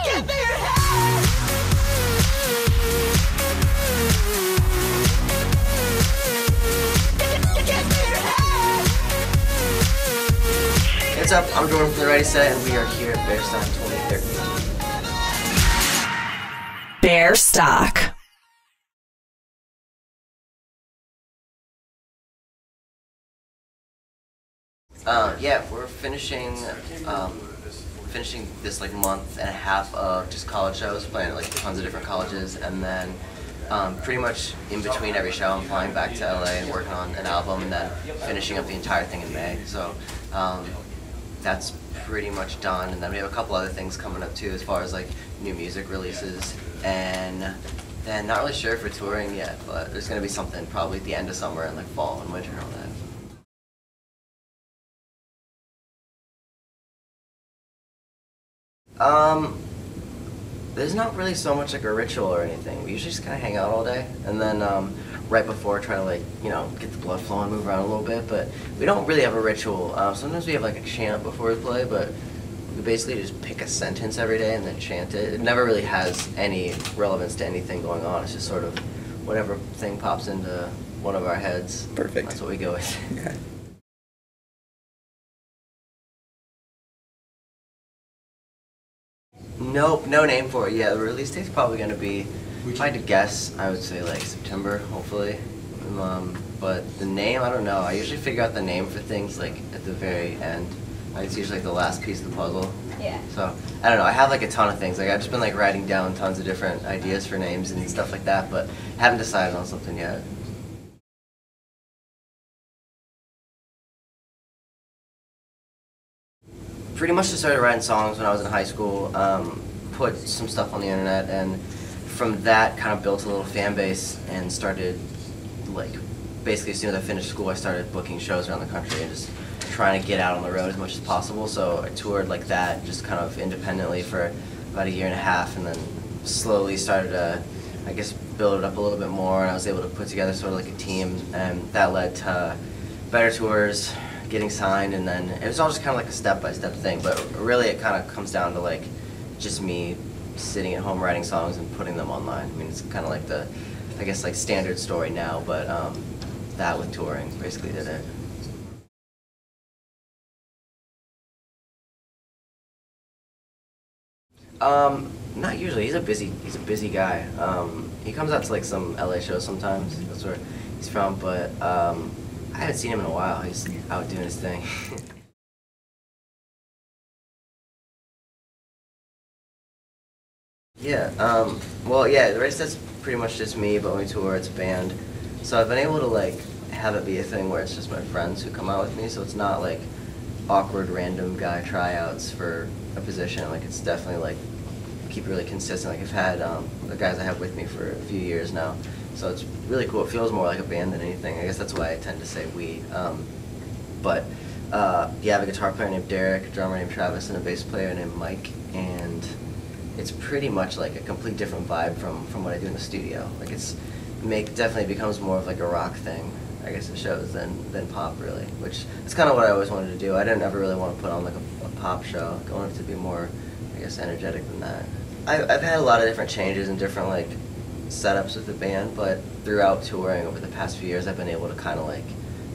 What's up? I'm Drury from the Ready Set, and we are here at Bearstock 2013. Bearstock. Yeah, we're finishing this like month and a half of just college shows, playing at like tons of different colleges, and then pretty much in between every show I'm flying back to LA and working on an album, and then finishing up the entire thing in May. So that's pretty much done, and then we have a couple other things coming up too as far as like new music releases, and then not really sure for touring yet, but there's going to be something probably at the end of summer and like fall and winter and all that. There's not really so much like a ritual or anything. We usually just kind of hang out all day, and then right before try to like, you know, get the blood flowing, move around a little bit, but we don't really have a ritual. Sometimes we have like a chant before we play, but we basically just pick a sentence every day and then chant it. It never really has any relevance to anything going on. It's just sort of whatever thing pops into one of our heads. Perfect. That's what we go with. Okay. Nope, no name for it yet. The release date's probably going to be, if I had to guess, I would say like September, hopefully. But the name, I don't know. I usually figure out the name for things like at the very end. It's usually like the last piece of the puzzle. Yeah. So, I don't know. I have like a ton of things. Like I've just been like writing down tons of different ideas for names and stuff like that, but haven't decided on something yet. Pretty much just started writing songs when I was in high school, put some stuff on the internet, and from that kind of built a little fan base and started, like, basically as soon as I finished school I started booking shows around the country and just trying to get out on the road as much as possible. So I toured like that, just kind of independently for about a year and a half, and then slowly started to, I guess, build it up a little bit more, and I was able to put together sort of like a team, and that led to better tours, getting signed, and then it was all just kind of like a step-by-step thing, but really it kind of comes down to like just me sitting at home writing songs and putting them online. I mean, it's kind of like the, I guess, like standard story now, but that with touring basically did it. Not usually. He's a busy guy. He comes out to like some LA shows sometimes. That's where he's from, but I haven't seen him in a while. He's out doing his thing. Yeah, well, yeah, the rest that's pretty much just me, but when we tour, it's a band. So I've been able to, like, have it be a thing where it's just my friends who come out with me, so it's not, like, awkward random guy tryouts for a position. Like, it's definitely, like, keep it really consistent. Like, I've had the guys I have with me for a few years now. So it's really cool. It feels more like a band than anything. I guess that's why I tend to say we. Yeah, I have a guitar player named Derek, a drummer named Travis, and a bass player named Mike. And it's pretty much like a complete different vibe from what I do in the studio. Like definitely becomes more of like a rock thing, I guess it shows, than pop really. Which is kind of what I always wanted to do. I didn't ever really want to put on like a pop show. I wanted it to be more, I guess, energetic than that. I've had a lot of different changes and different like setups with the band, but throughout touring over the past few years I've been able to kind of like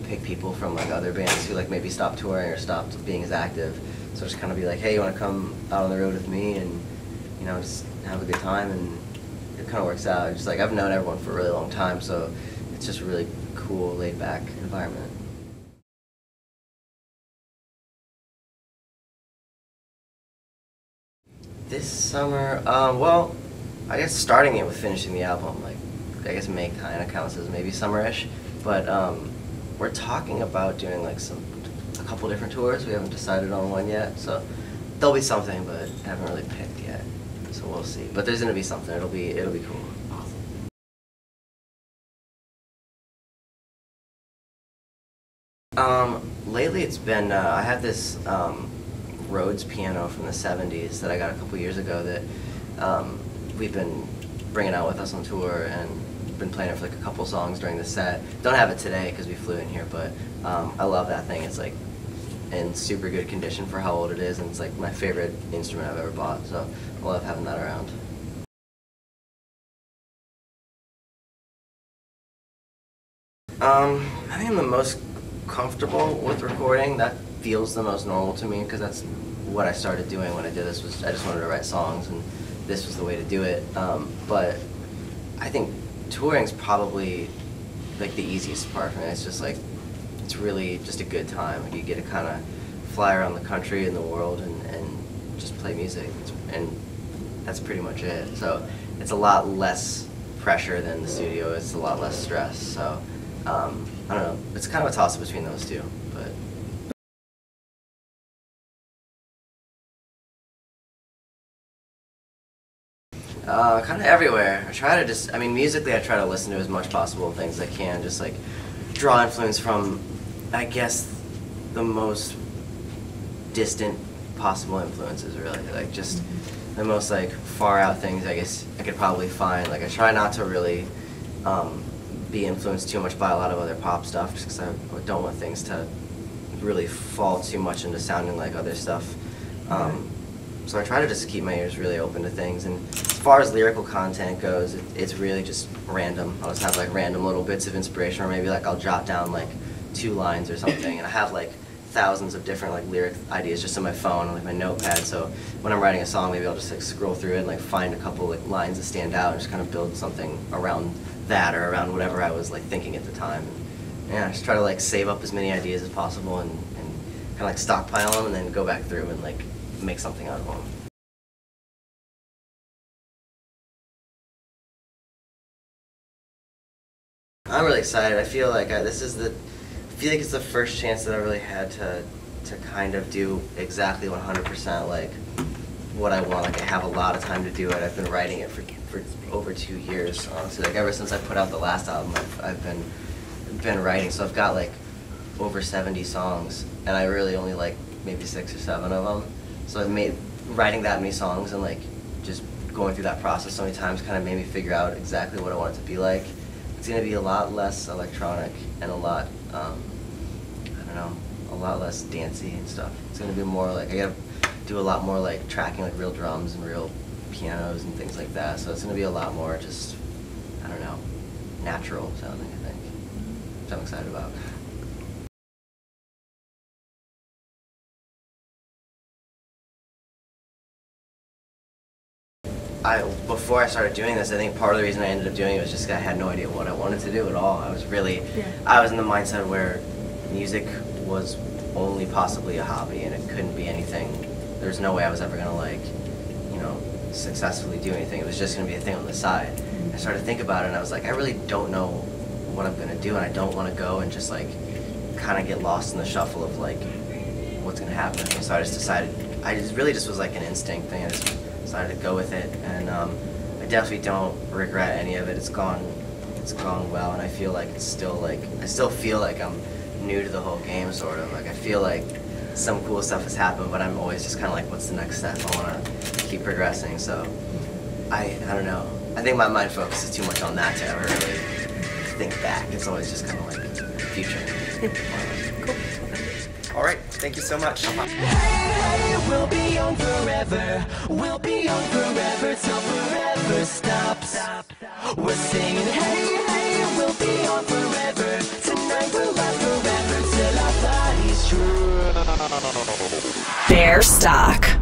pick people from like other bands who like maybe stopped touring or stopped being as active, so just kind of be like, hey, you want to come out on the road with me and, you know, just have a good time, and it kind of works out. Just like I've known everyone for a really long time, so it's just a really cool, laid back environment. This summer, well, I guess starting it with finishing the album, like, I guess May kind of counts as maybe summer-ish, but we're talking about doing like a couple different tours. We haven't decided on one yet, so there'll be something, but haven't really picked yet, so we'll see. But there's gonna be something. It'll be cool. Lately it's been, I have this Rhodes piano from the 70s that I got a couple years ago that we've been bringing out with us on tour, and been playing it for like a couple songs during the set. Don't have it today because we flew in here, but I love that thing. It's like in super good condition for how old it is, and it's like my favorite instrument I've ever bought, so love having that around. I think I'm the most comfortable with recording. That feels the most normal to me because that's what I started doing when I did this. Was I just wanted to write songs, and this was the way to do it. But I think touring's probably like the easiest part for me. It's just like it's really just a good time. You get to kind of fly around the country and the world and just play music, and that's pretty much it. So it's a lot less pressure than the studio. It's a lot less stress. So. I don't know, it's kind of a toss-up between those two, but... kind of everywhere. I try to just, I mean, musically I try to listen to as much possible things as I can, just like draw influence from, I guess, the most distant possible influences, really. Like just the most like far out things I guess I could probably find. Like I try not to really be influenced too much by a lot of other pop stuff, just because I don't want things to really fall too much into sounding like other stuff. So I try to just keep my ears really open to things. And as far as lyrical content goes, it's really just random. I'll just have like random little bits of inspiration, or maybe like I'll jot down like 2 lines or something, and I have like thousands of different like lyric ideas just on my phone and like my notepad. So when I'm writing a song, maybe I'll just like scroll through it and like find a couple like lines that stand out and just kind of build something around that or around whatever I was like thinking at the time. And yeah, just try to like save up as many ideas as possible and kind of like stockpile them and then go back through and like make something out of them. I'm really excited. I feel like I feel like it's the first chance that I really had to kind of do exactly 100% like what I want. Like I have a lot of time to do it. I've been writing it for over 2 years, honestly. Like ever since I put out the last album, I've been writing. So I've got like over 70 songs, and I really only like maybe 6 or 7 of them. So I've made writing that many songs and like just going through that process so many times kind of made me figure out exactly what I want it to be like. It's gonna be a lot less electronic and a lot, I don't know, a lot less dancey and stuff. It's gonna be more like, I gotta do a lot more like tracking like real drums and real pianos and things like that. So it's gonna be a lot more just, I don't know, natural sounding, I think, which I'm excited about. Before I started doing this, I think part of the reason I ended up doing it was just I had no idea what I wanted to do at all. I was really, I was in the mindset where music was only possibly a hobby and it couldn't be anything. There's no way I was ever gonna like, you know, successfully do anything. It was just gonna be a thing on the side. I started to think about it and I was like, I really don't know what I'm gonna do, and I don't want to go and just like kind of get lost in the shuffle of like what's gonna happen. So I just decided, really just was like an instinct thing. I just decided to go with it, and I definitely don't regret any of it. It's gone well, and I feel like it's still like, I still feel like I'm new to the whole game, sort of. Like I feel like some cool stuff has happened, but I'm always just kind of like, what's the next step? I want to keep progressing. So I don't know. I think my mind focuses too much on that to ever really think back. It's always just kind of like future. Cool. All right, thank you so much. Hey, we'll be on forever. We'll be on forever till forever stops. We're singing, hey, hey, we'll be on forever. Tonight we'll last forever till our bodies true. Bearstock.